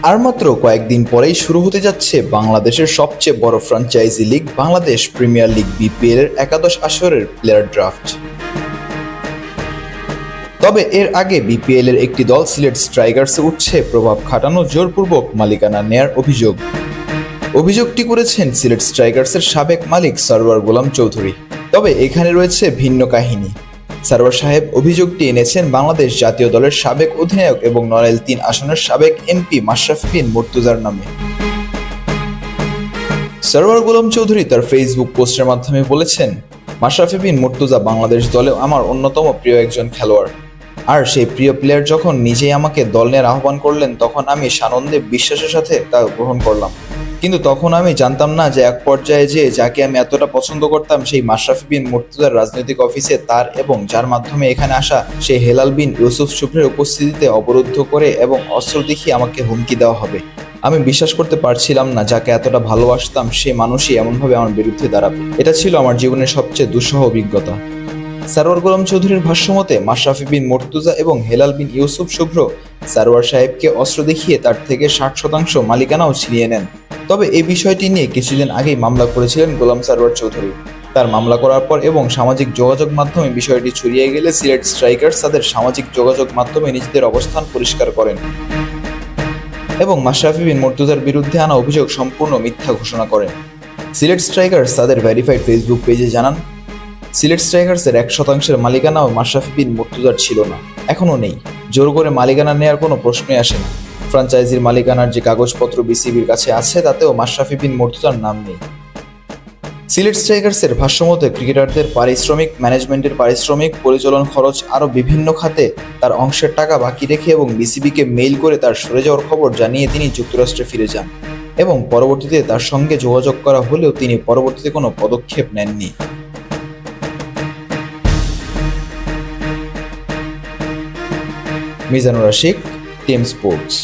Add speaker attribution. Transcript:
Speaker 1: আর মাত্র কয়েকদিন পরেই শুরু হতে যাচ্ছে বাংলাদেশের সবচেয়ে বড় franchise league Bangladesh premier league BPL এর একাদশ আসরের প্লেয়ার ড্রাফট। তবে এর আগে বিপিএল এর একটি দল সিলেট স্ট্রাইকার্সে উঠছে প্রভাব খাটানো জোরপূর্বক মালিকানা নেয়ার অভিযোগটি করেছেন সিলেট স্ট্রাইকার্সের সাবেক মালিক সরওয়ার গোলাম চৌধুরী। তবে এখানে রয়েছে ভিন্ন কাহিনী। সরওয়ার সাহেব অভিযোগটি এনেছেন বাংলাদেশ জাতীয় দলের সাবেক অধিনায়ক এবং নড়াইল ৩ আসনের সাবেক এমপি মাশরাফি বিন মুর্তজার নামে। সরওয়ার গোলাম চৌধুরী তার ফেসবুক পোস্টের মাধ্যমে বলেছেন, মাশরাফি বিন মুর্তজা বাংলাদেশ দলে আমার অন্যতম প্রিয় একজন খেলোয়াড়। আর সেই প্রিয় প্লেয়ার যখন নিজেই আমাকে দল নেওয়ার আহ্বান করলেন তখন আমি সানন্দে বিশ্বাসের সাথে তা গ্রহণ করলাম। কিন্তু তখন আমি জানতাম না যে এক পর্যায়ে যে যাকে আমি এতটা পছন্দ করতাম সেই মাশরাফি বিন মুর্তজার রাজনৈতিক অফিসে তার এবং যার মাধ্যমে এখানে আসা সেই হেলাল বিন ইউসুফ শুভ্রের উপস্থিতিতে অবরুদ্ধ করে এবং অস্ত্র দেখিয়ে আমাকে হুমকি দেওয়া হবে। আমি বিশ্বাস করতে পারছিলাম না যাকে এতটা ভালোবাসতাম সে মানুষই এমনভাবে আমার বিরুদ্ধে দাঁড়াবে। এটা ছিল আমার জীবনের সবচেয়ে দুঃসহ অভিজ্ঞতা। সরওয়ার গোলাম চৌধুরীর ভাষ্যমতে মাশরাফি বিন মুর্তজা এবং হেলাল বিন ইউসুফ শুভ্র সরওয়ার সাহেবকে অস্ত্র দেখিয়ে তার থেকে 60% মালিকানাও ছিনিয়ে নেন। তবে এই বিষয়টি নিয়ে কিছুদিন আগেই মামলা করেছিলেন গোলাম সরওয়ার চৌধুরী। তার মামলা করার পর এবং সামাজিক যোগাযোগ মাধ্যমে বিষয়টি ছড়িয়ে গেলে সিলেট স্ট্রাইকার্স তাদের সামাজিক যোগাযোগ মাধ্যমে নিজেদের অবস্থান পরিষ্কার করেন এবং মাশরাফি বিন মুর্তজার বিরুদ্ধে আনা অভিযোগ সম্পূর্ণ মিথ্যা ঘোষণা করেন। সিলেট স্ট্রাইকার্স তাদের ভেরিফাইড ফেসবুক পেজে জানান, সিলেট স্ট্রাইকার্সের 1% মালিকানাও মাশরাফি বিন মুর্তজার ছিল না, এখনও নেই। জোর করে মালিকানা নেওয়ার কোনো প্রশ্নই আসে না। ফ্র্যাঞ্চাইজির মালিকানার যে কাগজপত্র বিসিবির কাছে আছে তাতেও মাশরাফি বিন মুর্তজার নাম নেই। সিলেট স্ট্রাইকার্সের ভাষ্যমতে ক্রিকেটারদের পারিশ্রমিক, ম্যানেজমেন্টের পারিশ্রমিক, পরিচালন খরচ আরও বিভিন্ন খাতে তার অংশের টাকা বাকি রেখে এবং বিসিবিকে মেইল করে তার সরে যাওয়ার খবর জানিয়ে তিনি যুক্তরাষ্ট্রে ফিরে যান এবং পরবর্তীতে তার সঙ্গে যোগাযোগ করা হলেও তিনি পরবর্তীতে কোনো পদক্ষেপ নেননি। Mizanur Ashik, team sports.